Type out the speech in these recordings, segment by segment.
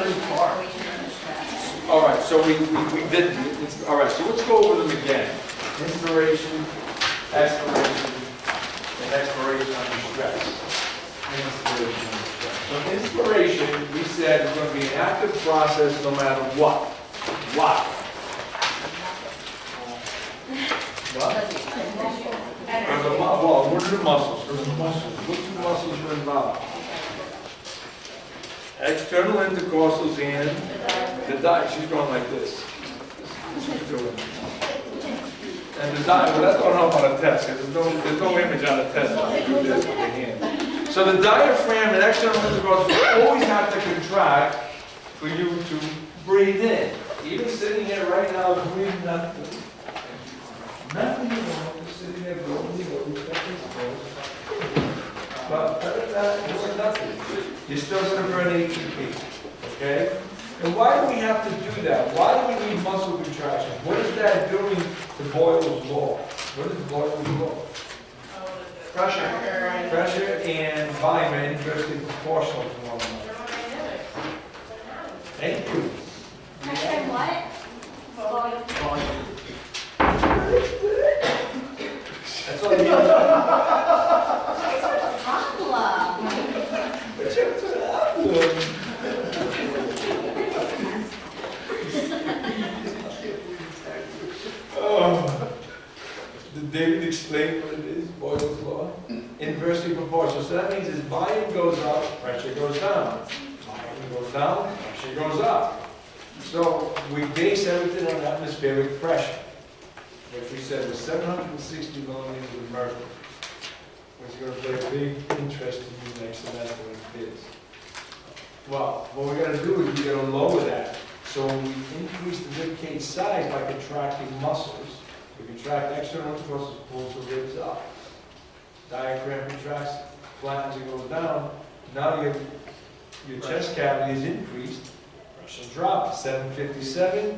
pretty far. All right, so we did, all right, so let's go over them again. Inspiration, expiration, and expiration under stress. Inspiration under stress. So inspiration, we said, is going to be an active process no matter what. Why? What? Well, what are the muscles? What two muscles are involved? External intercostals and the diaphragm. She's going like this. She's doing. And the diaphragm, well, that's don't help on a test, because there's no image on the test. I do this with the hand. So the diaphragm and external intercostals always have to contract for you to breathe in. Even sitting here right now, breathing nothing. Nothing at all, just sitting there, breathing, but other than that, doing nothing. You're still going to burn ATP, okay? And why do we have to do that? Why do we need muscle contraction? What is that doing to Boyle's law? What is Boyle's law? Pressure. Pressure and volume are inversely proportional to one another. Thank you. Pressure and what? Volume. That's all you need. Did David explain what it is, Boyle's law? Inversely proportional. So that means as volume goes up, pressure goes down. Volume goes down, pressure goes up. So we base everything on atmospheric pressure, which we said was 760 millimeters of mercury, which is going to play a big interest in you next semester in phys. Well, what we're going to do is we're going to lower that. So we increase the rib cage size by contracting muscles. We contract external intercostals, pulls the ribs up. Diaphragm contracts, flattens, it goes down. Now your chest cavity is increased. Pressure drops. 757.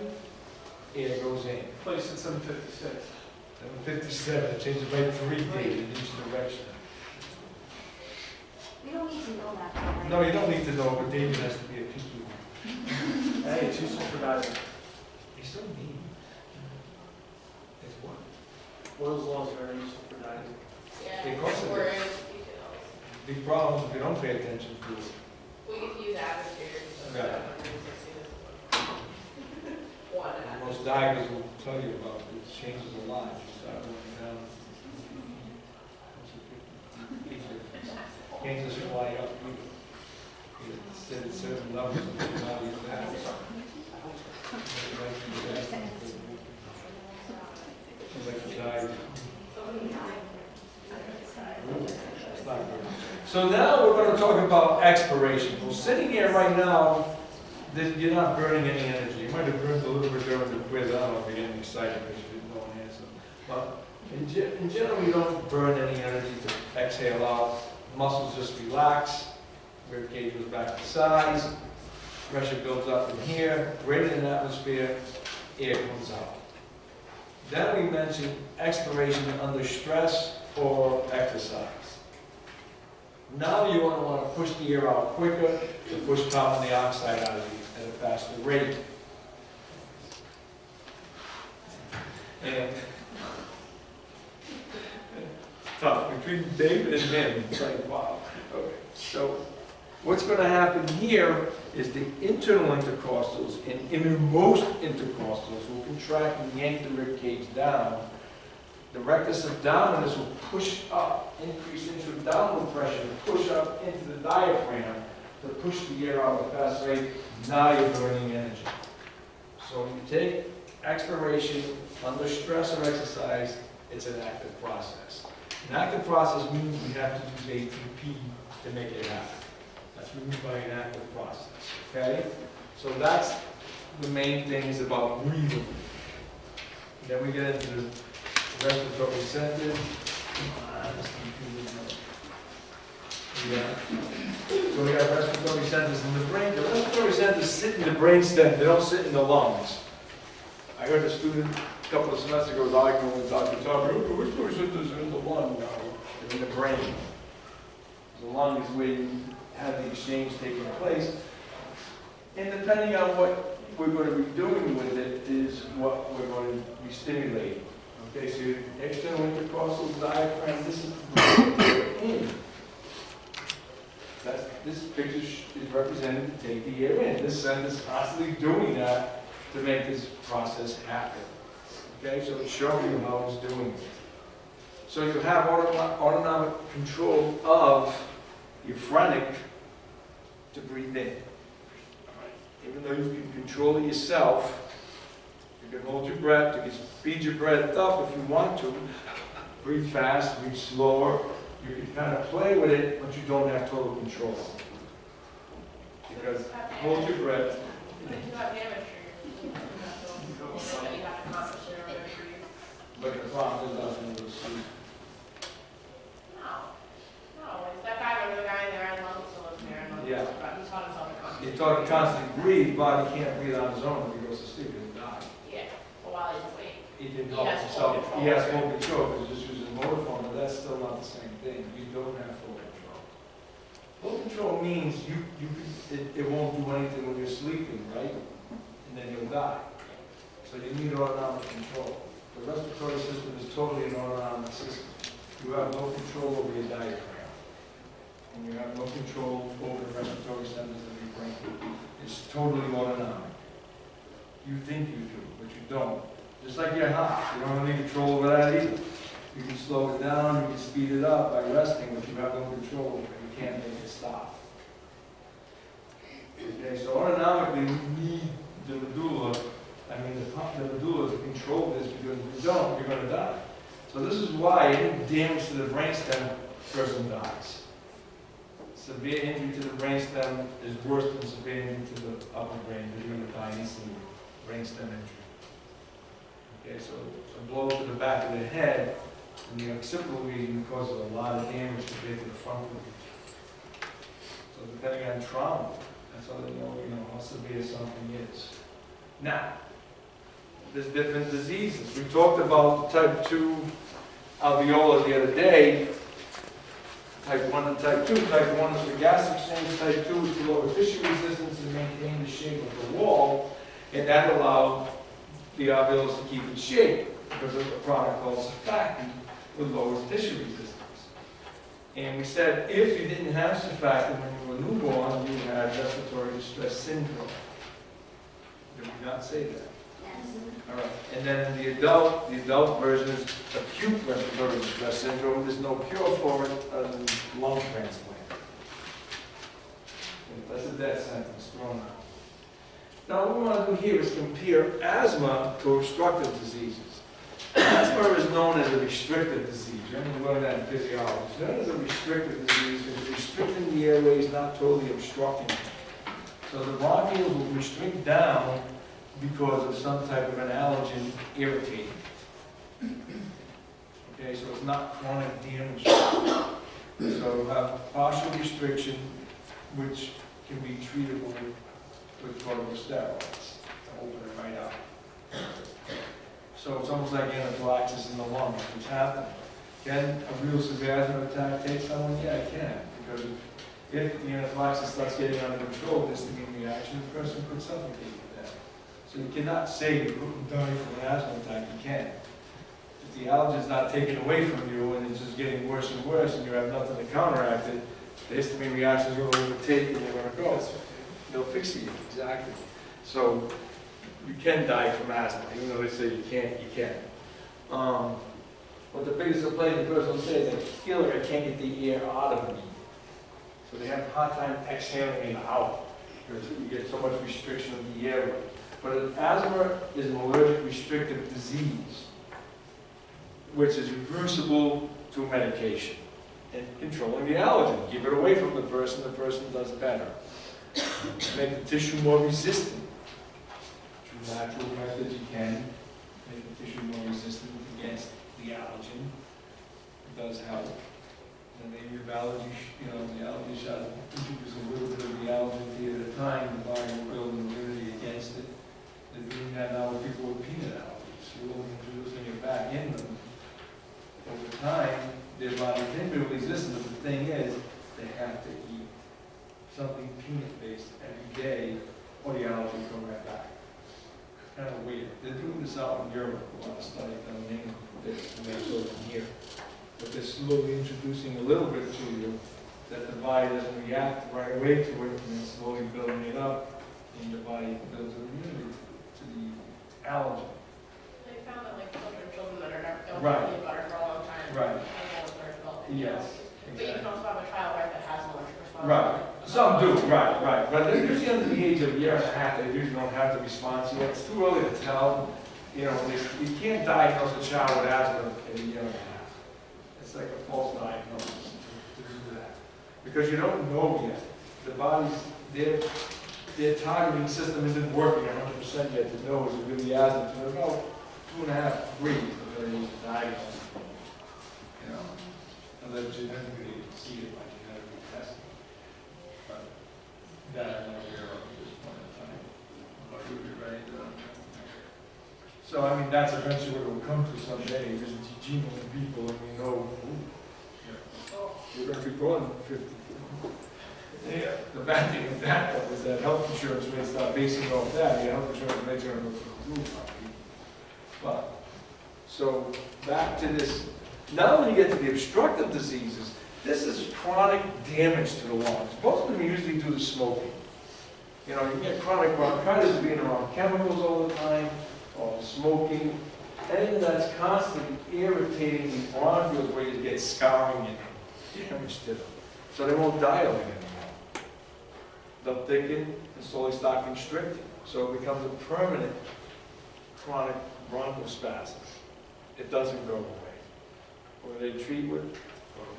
Air goes in. Place at 756. 757. It changes by 3 degrees in each direction. We don't need to know that. No, you don't need to know, but David has to be a picky one. Hey, it's useful for diving. He's so mean. It's what? Boyle's law is very useful for diving. Because of it. Big problems if you don't pay attention to it. We could use atmospheres. Yeah. Most divers will tell you about it. It changes a lot. You start going down. Can't just fly up. It's at certain levels of the body fat. Like to dive. It's not good. So now we're going to talk about expiration. Well, sitting here right now, you're not burning any energy. You might have burned a little bit during the quiz. I don't know if you're getting excited because you didn't know an answer. But in general, you don't burn any energy to exhale out. Muscles just relax. Rib cage goes back to size. Pressure builds up in here. Greater than atmosphere. Air comes out. Then we mentioned expiration under stress or exercise. Now you want to push the air out quicker to push carbon dioxide out of you at a faster rate. And tough between David and him. It's like, wow. Okay. So what's going to happen here is the internal intercostals and innermost intercostals will contract and yank the rib cage down. The rectus abdominis will push up, increase into downward pressure, to push up into the diaphragm to push the air out at a fast rate. Now you're burning energy. So when you take expiration under stress or exercise, it's an active process. An active process means we have to use ATP to make it happen. That's what we mean by an active process, okay? So that's the main things about breathing. Then we get into the respiratory centers. Yeah. So we got respiratory centers in the brain. The respiratory centers sit in the brainstem. They don't sit in the lungs. I heard a student a couple of semesters ago was arguing with Dr. Tarver, respiratory centers are in the lung now. They're in the brain. The lung is where you have the exchange taking place. And depending on what we're going to be doing with it is what we're going to be stimulating. Okay, so your external intercostal diaphragm, this is the in. This picture is represented to take the air in. This end is constantly doing that to make this process happen. Okay, so it's showing you how it's doing it. So you have autonomic control of your phrenic to breathe in. Even though you can control it yourself, you can hold your breath, you can speed your breath up if you want to, breathe fast, breathe slower, you can kind of play with it, but you don't have total control. Because hold your breath. But you have amateur. You have to concentrate on it. But the problem is nothing to see. No, it's that guy, the guy in there, I love it, so it's there, I love it. Yeah. But he's taught himself to concentrate. You're talking constantly breathe, body can't breathe on his own if he goes to sleep, he'll die. Yeah, but while he's awake. He didn't He help has himself. full control. He has full control, because he's just using motor form, but that's still not the same thing. You don't have full control. Full control means it won't do anything when you're sleeping, right? And then you'll die. So you need autonomic control. The respiratory system is totally an autonomic system. You have no control over your diaphragm. And you have no control over the respiratory centers of your brain. It's totally autonomic. You think you do, but you don't. Just like your heart, you don't have any control over that either. You can slow it down, you can speed it up by resting, but you have no control over it. You can't make it stop. Okay, so autonomically, we need the medulla, the medulla to control this, because if you don't, you're going to die. So this is why any damage to the brainstem, person dies. Severe injury to the brainstem is worse than severe injury to the upper brain, because you're going to die instantly. Brainstem injury. Okay, so a blow to the back of the head and the occipital region causes a lot of damage compared to the frontal region. So depending on trauma, that's how they know, how severe something is. Now, there's different diseases. We talked about type 2 alveolar the other day. Type 1 and type 2. Type 1 is for gas exchange. Type 2 is for lower tissue resistance and maintain the shape of the wall. And that allowed the alveolus to keep its shape because of a product called surfactant with lower tissue resistance. And we said if you didn't have surfactant when you were newborn, you had respiratory distress syndrome. Did we not say that? Yes. All right. And then in the adult version is acute respiratory distress syndrome. There's no cure for it other than lung transplant. That's a death sentence thrown out. Now what we want to do here is compare asthma to obstructive diseases. Asthma is known as a restrictive disease. You're going to learn that in physiology. It's known as a restrictive disease because it's restricting the airways, not totally obstructing them. So the bronchioles will restrict down because of some type of an allergen irritating. Okay, so it's not chronic damage. So you have partial restriction, which can be treatable with corticosteroids to open it right up. So it's almost like anaphylaxis in the lungs, which happens. Can a real severe asthma attack take someone? Yeah, it can. Because if the anaphylaxis starts getting under control, histamine reaction, the person could suffocate with that. So you cannot say you couldn't die from an asthma attack. You can. If the allergen's not taken away from you and it's just getting worse and worse and you have nothing to counteract it, the histamine reaction is going to overtake and you're going to go. They'll fix you, exactly. So you can die from asthma, even though they say you can't, you can. But the biggest complaint the person will say is, I feel like I can't get the air out of me. So they have a hard time exhaling it out because you get so much restriction of the airway. But asthma is an allergic restrictive disease, which is reversible through medication and controlling the allergen. Keep it away from the person does better. Make the tissue more resistant. Through natural methods you can make the tissue more resistant against the allergen. It does help. And maybe your allergy, the allergy shot introduce a little bit of the allergen to you at a time, the body will build immunity against it. They're doing that now with people with peanut allergies. You're introducing it back in them. Over time, their body can be resistant, but the thing is, they have to eat something peanut-based every day, or this out in Europe, a lot of study done in this, and that's over here. But they're slowly introducing a little bit to you, that the body doesn't react right away to it, and it's slowly building it up, and your body builds an immunity to the allergen. They found that like children that are never don't Right. eat butter for a long time. Right. They start developing Yes, But you can also have a child, right, that has an allergic response. Right, some do, right, but they're usually under the age of a year and a half, they usually don't have the response yet, it's too early to tell. You know, you can't diagnose a child with asthma in a year and a half. It's like a false diagnosis to do that. Because you don't know yet. The body's, their targeting system isn't working 100% yet to know is it really asthma. So about 2.5, 3 is really need to diagnose. You know, unless genetically see it by genetic testing. But that I'm not aware of at this point in time. But we'll be ready to. So, I mean, that's eventually what it will come to someday, is the genome of people, and we know, you're going to be born at 50. Yeah, the bad thing with that, though, is that health insurance rates start basing off that, your health insurance rates are going to go through the roof on people. But, so, back to this, now when you get to the obstructive diseases, this is chronic damage to the lungs. Most of them usually do the smoking. You know, you get chronic bronchitis being around chemicals all the time, or smoking, anything that's constantly irritating the bronchioles where you get scarring and damage to them. So they won't dilate anymore. They'll thicken and slowly start constricting. So it becomes a permanent chronic bronchospasm. It doesn't go away. Or they treat with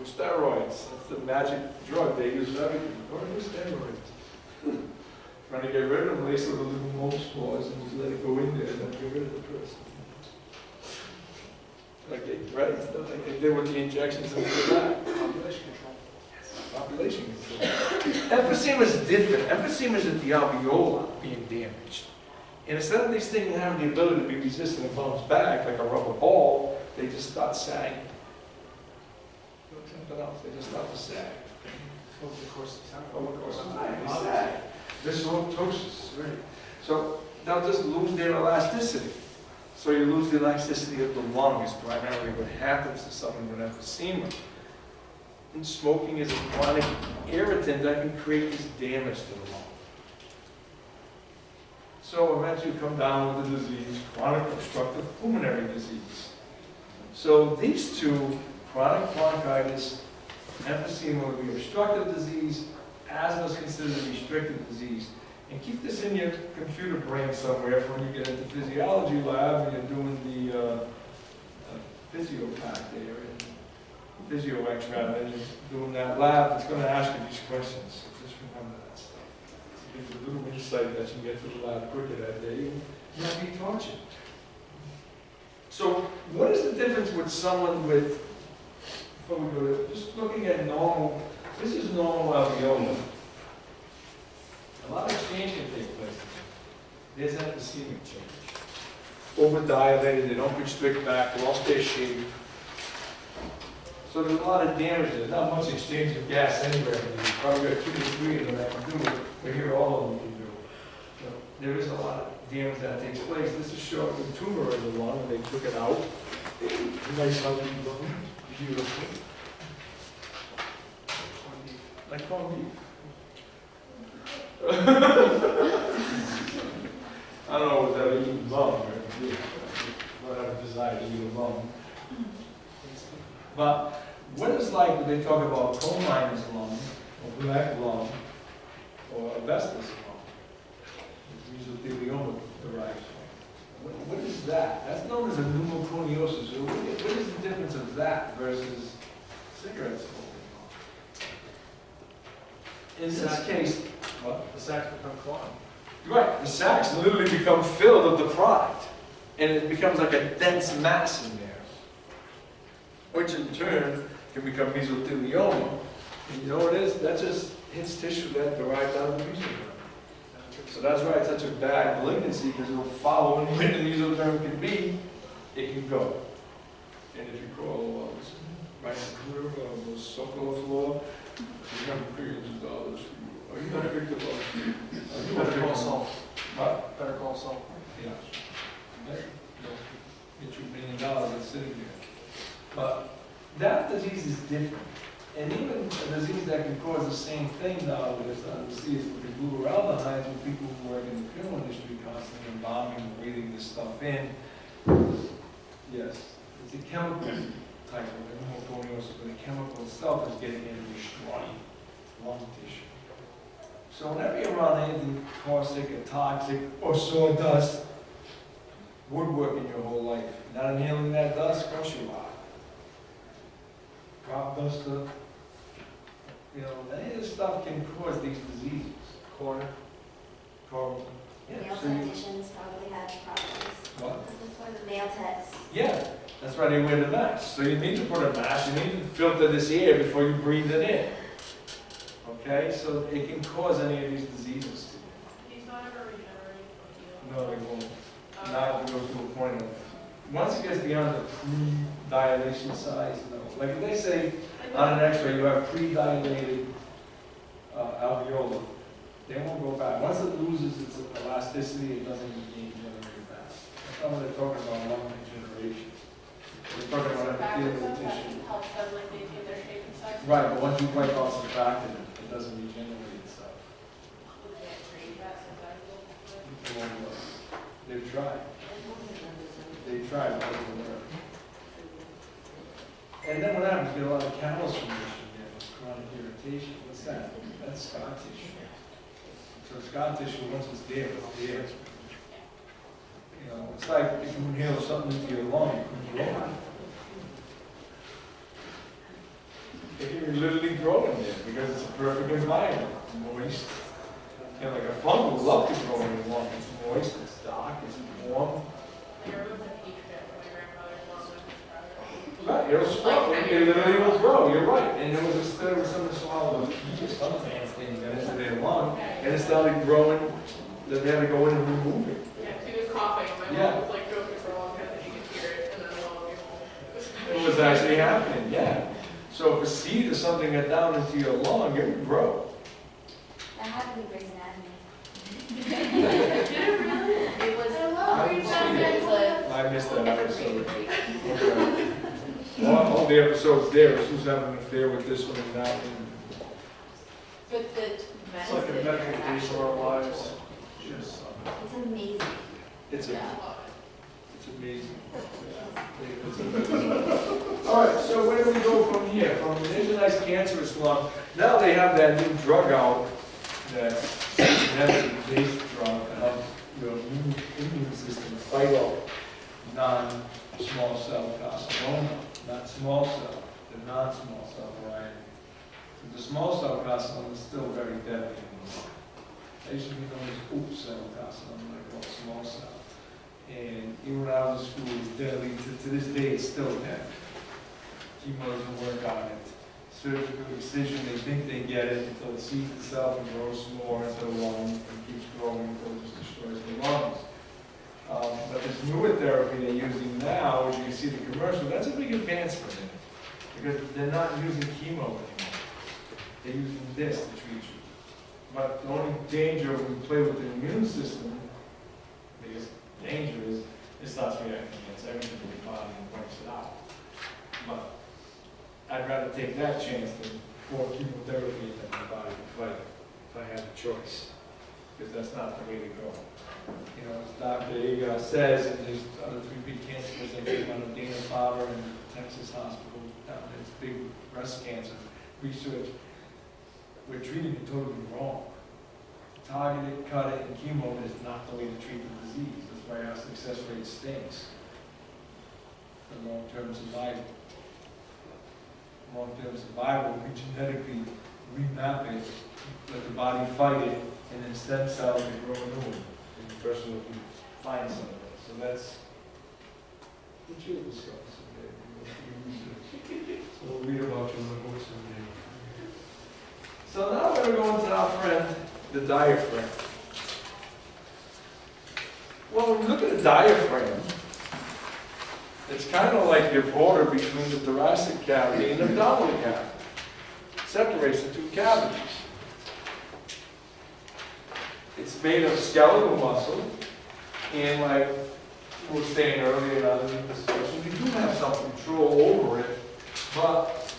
steroids. That's the magic drug they use for everything. Or with steroids. Trying to get rid of them, lace with a little mold spores and just let it go in there and then get rid of the person. Like they did with the injections into the back. Population control. Population control. Emphysema is different. Emphysema is at the alveoli being damaged. And instead of these things having the ability to be resistant and bounce back like a rubber ball, they just start sagging. Something else, they just start to sag. Over the course of time. Over the course of time, they sag. Visceral ptosis, right? So they'll just lose their elasticity. So you lose the elasticity of the lung is primarily what happens to someone with emphysema. And smoking is a chronic irritant that can create this damage to the lung. So eventually you come down with the disease, chronic obstructive pulmonary disease. So these two, chronic bronchitis, emphysema would be obstructive disease, asthma is considered a restricted disease. And keep this in your computer brain somewhere for when you get into physiology lab and you're doing the physio pack there, and physio extra, and you're doing that lab, it's going to ask you these questions. So just remember that stuff. It gives you a little insight that you can get to the lab quicker that day, and not be taught you. So what is the difference with someone with, before we go to, just looking at normal, this is normal alveoli. A lot of exchange can take place. There's emphysemic change. Overdilated, they don't constrict back, lost their shape. So there's a lot of damage. There's not much exchange of gas anywhere. You probably got 2 to 3 of them that can do it, but here all of them can do it. So there is a lot of damage that takes place. This is showing the tumor in the lung, and they took it out. Nice healthy lung, beautiful. Like corned beef. I don't know whether I eat lung or whatever desire to eat a lung. But what is like when they talk about coal miner's lung, or black lung, or asbestos lung, mesothelioma derived from? What is that? That's known as a pneumoconiosis. So what is the difference of that versus cigarette smoking? In this case, what? The sacs become clogged. Right, the sacs literally become filled with the product, and it becomes like a dense mass in there, which in turn can become mesothelioma. And you know what it is? That just hits tissue that derived out of the mesoderm. So that's why it's such a bad malignancy, because it'll follow and where the mesoderm can be, it can go. And if you crawl right through the circular floor, you have periods of dollars. Are you not a victim of? Better call salt. What? Better call salt. Yeah. different. And even a disease that can cause the same thing now, with disease with the glutaraldehydes, with people who work in the film industry constantly embalming and breathing this stuff in. Yes, it's a chemical type of pneumoconiosis, but the chemical itself is getting into destroying lung tissue. So whenever you're around anything caustic or toxic or sawdust, woodworking your whole life, not inhaling that dust, of course you are. Crop duster, you know, any of this stuff can cause these diseases. Corn. Yeah. Nail So you- technicians probably had problems. what? That's why the nail techs. Yeah, that's why they wear the mask. So you need to put a mask, you need to filter this air before you breathe it in. Okay, so it can cause any of these diseases. He's not ever regenerated or healed. No, they won't. Not if it goes to a point of, once it gets beyond the pre-dilation size, no. Like if they say on an x-ray you have pre-dilated alveoli, they won't go back. Once it loses its elasticity, it doesn't regenerate back. That's not what they're talking about, lung regeneration. We're talking about epithelial tissue. Helps them like maintain their shape and size. Right, but once you wipe off surfactant, it doesn't regenerate itself. We can't create that sometimes. It won't work. They've tried. They tried, but it doesn't work. And then what happens? You get a lot of callus formation there, with chronic irritation. What's that? That's scar tissue. So scar tissue, once it's there, it's there. You know, it's like if you inhale something into your lung, you can grow it. It can literally grow in there because it's a perfect environment, moist. You know, like a fung would love to grow in your lung. It's moist, it's dark, it's warm. Like I removed the petri dish from my grandmother's lung with his brother. Right, it'll sprout, it literally will grow, you're right. And there was a study where someone swallowed just some thing got into their lung, and it started growing, that they had to go in and remove it. Yeah, she was coughing. My Yeah. mom was like joking for a long time that you could hear it, and then lo and behold, It was actually happening, yeah. So if a seed or something got down into your lung, it would grow. That happened to Grey's Anatomy. Did it really? It was, I didn't see it. it was a I missed that episode. different Okay. All the episodes there, who's having an affair with this one and that one. But the It's like a medicine medical is case of actually our lives. wonderful. Just, It's amazing. It's Yeah. amazing. All right, so where do we go from here? From an indigenized cancerous lung, now they have that new drug out, that's genetic-based drug to help your immune system fight off non-small cell carcinoma, not small cell, the non-small cell variety. So the small cell carcinoma is still very deadly. They used to be known as oops cell carcinoma, like called small cell. And even when I was in school, it was deadly. To this day, it's still deadly. Chemo doesn't work on it. Surgical excision, they think they get it until it sees itself and grows more into the lung and keeps growing until it just destroys the lungs. But this newer therapy they're using now, as you can see the commercial, that's a big advancement in it. Because they're not using chemo anymore. They're using this to treat you. But the only danger when we play with the immune system, the biggest danger is it starts reacting against everything in the body and wipes it out. But I'd rather take that chance than pour chemotherapy into my body if I had a choice. Because that's not the way to go. You know, as Dr. Agar says, and there's other three big cancers that came out of Dana-Farber and Texas Hospital, it's big breast cancer research. We're treating it totally wrong. Target it, cut it, and chemo is not the way to treat the disease. That's why our success rate stinks for long-term survival. Long-term survival, we genetically remap it, let the body fight it, and then stem cells can grow a new one. And the person will find some of it. So that's what you'll discuss someday. So we'll read about you in the books someday. So now we're going to go into our friend, the diaphragm. Well, when you look at the diaphragm, it's kind of like the border between the thoracic cavity and the abdominal cavity. It separates the two cavities. It's made of skeletal muscle, and like we were saying earlier in our discussion, we do have some control over it, but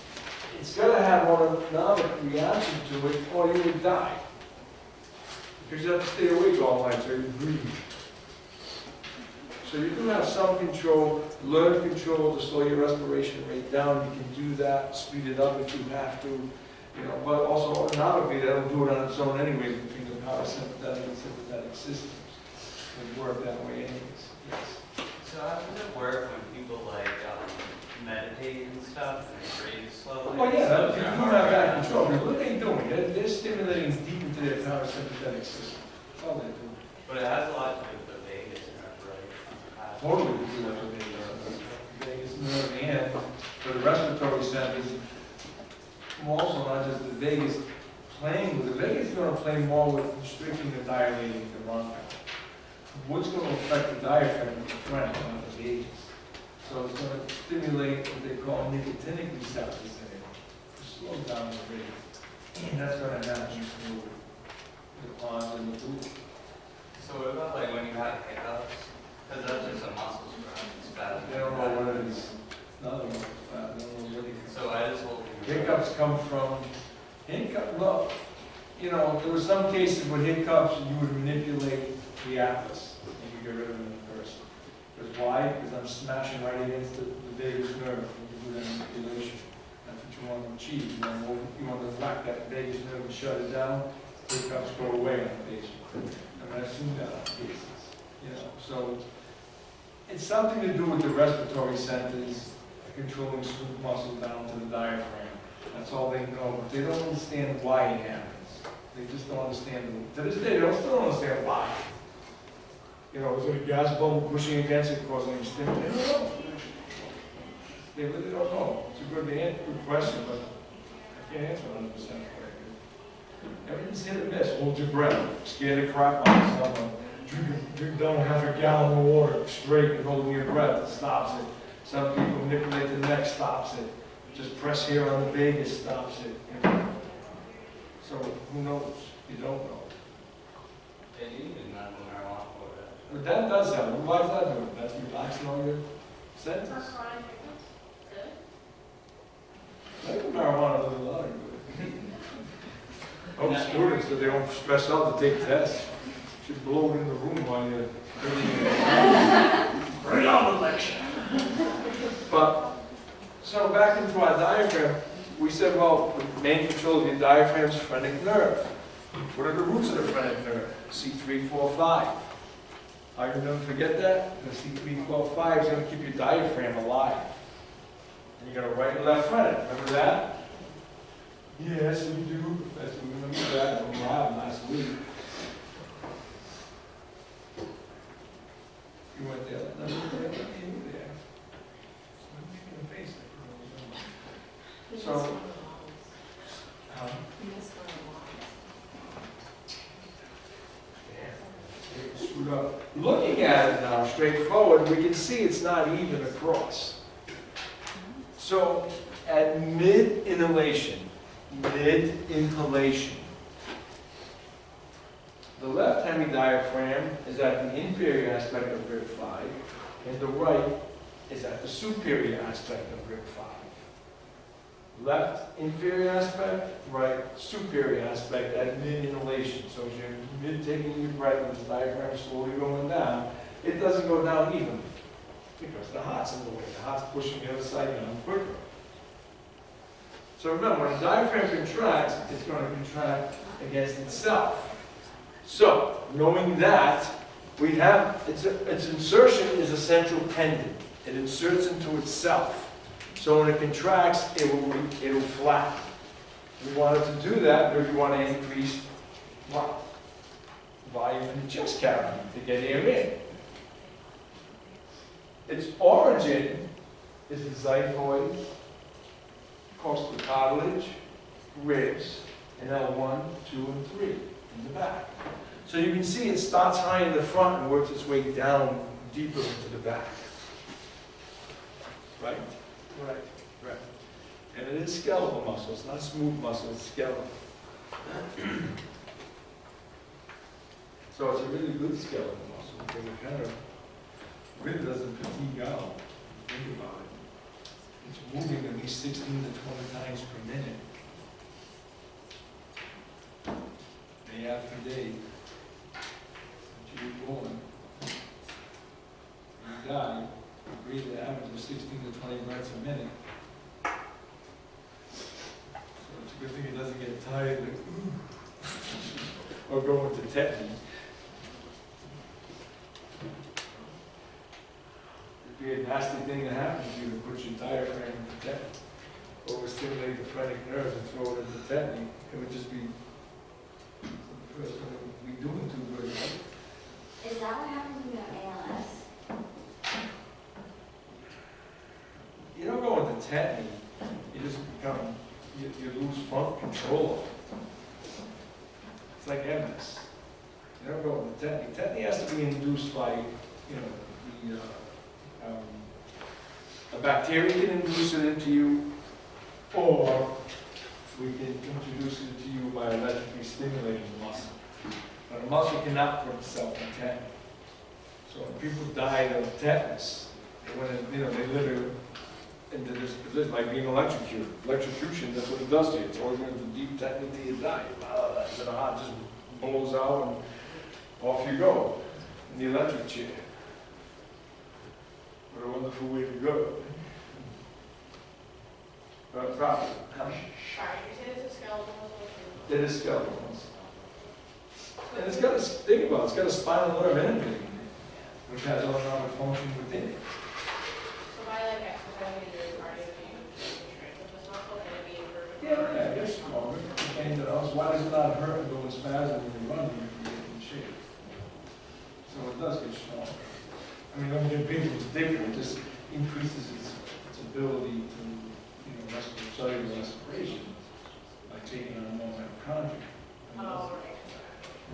it's gonna have autonomic reaction to it, or you would die. Because you have to stay awake all night, so you breathe. So you do have some control, learn to control to slow your respiration rate down. You can do that, speed it up if you have to, you know, but also autonomically, that'll do it on its own anyway between the parasympathetic and sympathetic systems. It work that way anyways, yes. So how does it work when people like meditate and stuff and they breathe slowly? Well, yeah, So you they're do more have that aware. control. I mean, what are they doing? They're stimulating deep into their parasympathetic system. That's all they're doing. But it has a lot to do with the vagus nerve, right? Totally to do with the vagus nerve and for the respiratory centers, also not just the vagus playing with the vagus is going to play more with constricting and dilating the bronchi. What's going to affect the diaphragm is the phrenic, not the vagus. So it's going to stimulate what they call nicotinic receptors in it to slow down the rate. And that's going to happen through the pause and the food. So what about like when you have hiccups? Because that's just a muscle spasm. They don't know what it is. Another one, they don't know what it is. So I just hold Hiccups come from, well, you know, there were some cases with hiccups, you would manipulate the atlas and you get rid of them in person. Because why? Because I'm smashing right against the vagus nerve when you do that manipulation. That's what you want to achieve. You want to whack that vagus nerve and shut it down, hiccups go away on the patient. I mean, I've seen that on cases, you know. So it's something to do with the respiratory centers, controlling smooth muscle down to the diaphragm. That's all they know, but they don't understand why it happens. They just don't understand it. To this day, they still don't understand why. You know, is it a gas bubble pushing against it causing a stimulus? They don't know. They really don't know. It's a good question, but I can't answer 100% for you. Everything's hit or miss. Hold your breath. Scare the crap out of someone. Drink down half a gallon of water straight and holding your breath. It stops it. Some people manipulate the neck, stops it. Just press here on the vagus, stops it. You know? So who knows? You don't know. Yeah, you need medical marijuana for that. But that does happen. Why is that doing? That's relaxing all your senses. For chronic hiccups? Good? Medical marijuana does a lot of good. Hope students that they don't stress out to take tests. Should blow it in the room while you're right on the lecture. But, so back into our diaphragm, we said, well, the main control of your diaphragm is phrenic nerve. What are the roots of the phrenic nerve? C3, 4, 5. How you never forget that? The C3, 4, 5 is going to keep your diaphragm alive. And you got a right and left phrenic. Remember that? Yes, we do, Professor. We remember that from Rob last week. You went there. No, you were there. I'm making a face like so, screwed up. Looking at it now, straightforward, we can see it's not even across. So, at mid-inhalation, the left hemidiaphragm is at the inferior aspect of rib 5, and the right is at the superior aspect of rib 5. Left inferior aspect, right superior aspect at mid-inhalation. So as you're mid-taking your breath and the diaphragm is slowly going down, it doesn't go down evenly because the heart's in the way. The heart's pushing the other side down quicker. So remember, when the diaphragm contracts, it's going to contract against itself. So, knowing that, we have, its insertion is a central tendon. It inserts into itself. So when it contracts, it'll flatten. We want it to do that because we want to increase what? Volume in the chest cavity to get air in. Its origin is the xiphoid, costal cartilage, ribs, and L1, 2, and 3 in the back. So you can see it starts high in the front and works its way down deeper into the back. Right? Right. And it is skeletal muscle. It's not smooth muscle, it's skeletal. So it's a really good skeletal muscle because it kind of really doesn't fatigue out. Think about it. it's moving at least 16 to 20 times per minute. Day after day. Since you were born. You die, you breathe an average of 16 to 20 breaths a minute. So it's a good thing it doesn't get tired, like, or go into tetany. It'd be a nasty thing to happen if you put your diaphragm into tetany. Overstimulate the phrenic nerves and throw it into tetany. It would just be, the person would be doing too good, right? Is that what happens when you have ALS? You don't go into tetany, you just become, you lose control. It's like MS. You don't go into tetany. Tetany has to be induced by, a bacteria can induce it into you, or we can introduce it to you by electrically stimulating the muscle. But the muscle cannot put itself in tetany. So when people died of tetanus, they went in, they literally into this position, like being electrocuted. Electrocution, that's what it does to you. It's always going into deep tetany till you die. So the heart just blows out and off you go in the electric chair. What a wonderful way to go. Probably. Sorry, you said it's a skeletal muscle? It is skeletal muscle. And it's got a, think about it, it's got a spinal nerve ending, which has autonomic function within it. So by like exercising your cardio, you strength of this muscle, can it be improved? Yeah, it gets stronger. And why does it not hurt and go in spasm when you run if you get in shape? So it does get stronger. I mean, when you're big, it's different. It just increases its ability to, cellular respiration by taking on more mitochondria. Oh, right.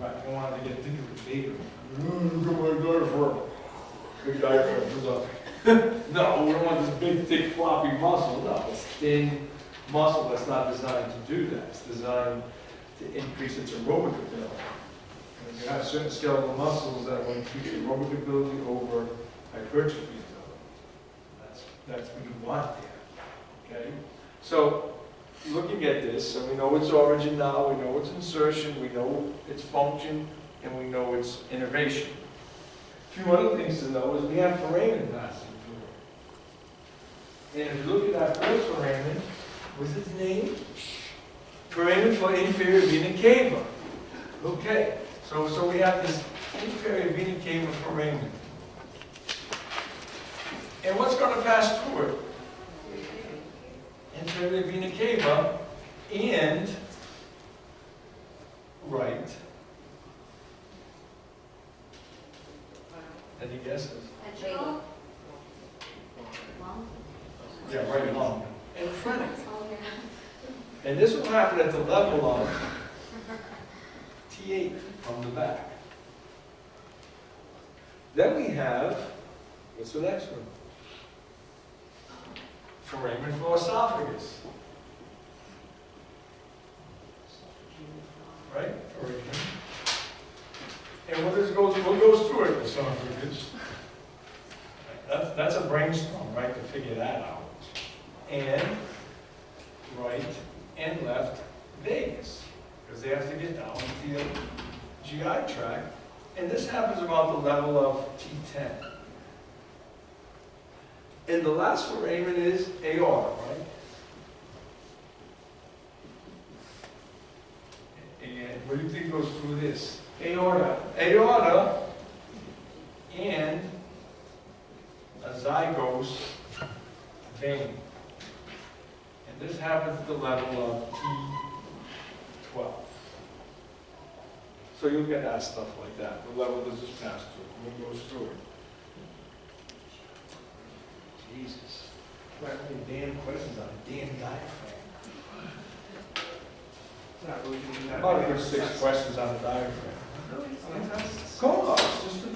Right, you don't want to get thinking with bigger. Look at my diaphragm. Big diaphragm goes up. No, we don't want this big, thick, floppy muscle. No, it's thin muscle that's not designed to do that. It's designed to increase its aerobic ability. And you have certain skeletal muscles that will increase aerobic ability over hypertrophy ability. That's what you want there. Okay? So, looking at this, so we know its origin now, we know its insertion, we know its function, and we know its innervation. A few other things to know is we have foramen passing through it. And if you look at that first foramen, what's its name? Foramen for inferior vena cava. Okay, so we have this inferior vena cava foramen. And what's going to pass through it? Inferior vena cava and right. Any guesses? Adrenal? Lung? Yeah, right lung. And phrenic. Oh, yeah. And this will happen at the level of T8 from the back. Then we have, what's the next one? Foramen for esophagus. Right? Foramen. And what goes through it? Esophagus. That's a brainstorm, right, to figure that out. And right and left vagus, because they have to get down to the GI tract. And this happens about the level of T10. And the last foramen is aorta, right? And what do you think goes through this? Aorta. Aorta and a zygos vein. And this happens at the level of T12. So you'll get asked stuff like that. The level does this pass through? What goes through it? Jesus. What many damn questions on a damn diaphragm? Not really doing that. About a good 6 questions on the diaphragm. Really? Sometimes? Come on, it's just a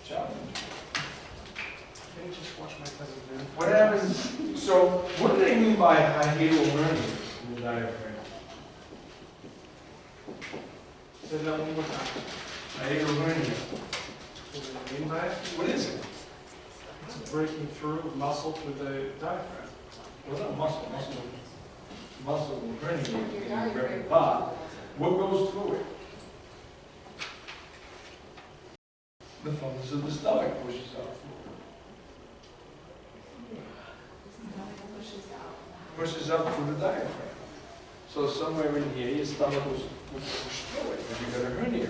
challenge. Maybe just watch my cousin do. What happens, so what do they mean by hiatal hernia in the diaphragm? Say that one more time. Hiatal hernia. What do they mean by it? What is it? It's breaking through muscle through the diaphragm. well, not muscle will herniate in every part. What goes through it? The funnels of the stomach pushes out. Pushes up through the diaphragm. So somewhere in here, your stomach will push through it, and you got a hernia.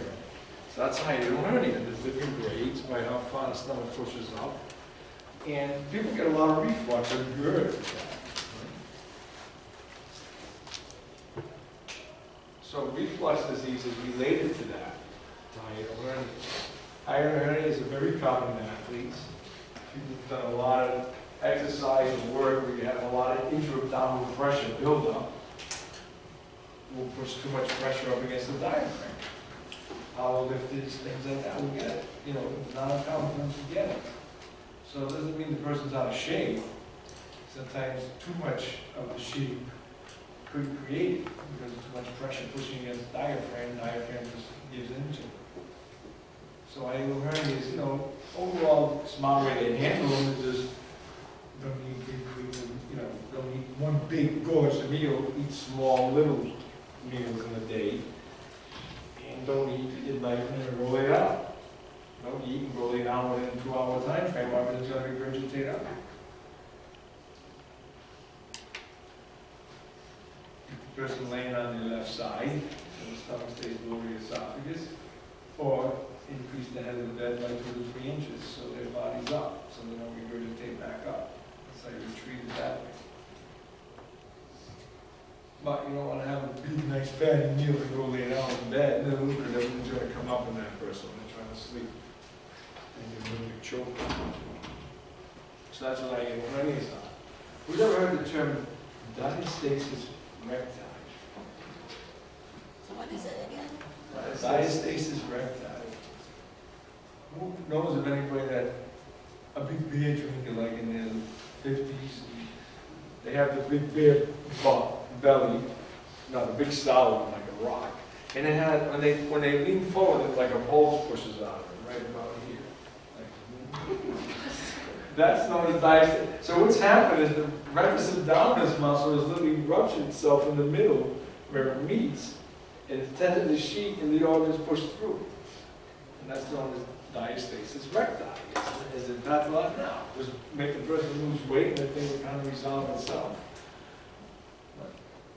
So that's how you do hernia. There's different grades by how far the stomach pushes up. And people get a lot of reflux and GERD. So reflux disease is related to that, to hiatal hernia. Hiatal hernia is very common in athletes. People have done a lot of exercise and work where you have a lot of intra-abdominal pressure buildup. Will push too much pressure up against the diaphragm. Power lifters, things like that, will get it. You know, it's not uncommon for them to get it. So it doesn't mean the person's out of shape. Sometimes too much of the shape could create it because of too much pressure pushing against the diaphragm just gives into it. So hiatal hernia is, you know, overall smart way to handle them is just don't eat big food, you know, don't eat one big gorgeous meal, eat small little meals in a day. And don't eat at night and roll it out. Don't eat and roll it out within a 2-hour time frame, or it's going to regurgitate up. If the person laying on their left side, so the stomach stays below the esophagus, or increase the head of the bed by 2 to 3 inches so their body's up, so they don't regurgitate back up. That's how you treat it that way. But you don't want to have a big, nice fatty meal and go lay down in bed, no, because everything's going to come up in that person when they're trying to sleep. And you're going to choke. So that's what hiatal hernias are. Who's ever heard the term diastasis recti? So what is it again? Diastasis recti. Who knows of anybody that a big beer drinker, like in their 50s, they have the big beer belly, not a big solid one, like a rock, and it had when they lean forward, like a bulge pushes out of it, right about here. Like, that's known as diastasis. So what's happened is the rectus abdominis muscle has literally ruptured itself in the middle where it meets, and it's tended to sheet, and the organs push through, and that's known as diastasis recti. Is it not a lot now? Just make the person lose weight and the thing will kind of resolve itself. But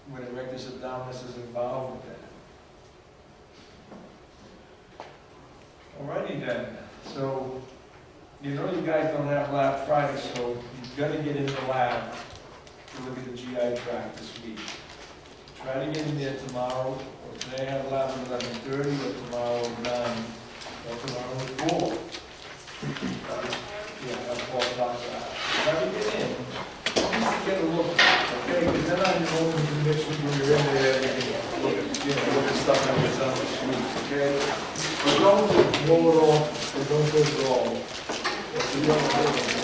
when the rectus abdominis is involved with that. Alrighty then. So, you know you guys don't have lab Friday, so you've got to get in the lab to look at the GI tract this week. Try to get in there tomorrow, or today I have lab at 11:30, or tomorrow at 9. Or tomorrow at 4. Yeah, that's 4 o'clock. Try to get in. Just get a look, okay? Because then I'm open to mix with when you're in there, you can look at stuff that was on the streets, okay? But don't blow it off, or don't go it all. That's the other thing.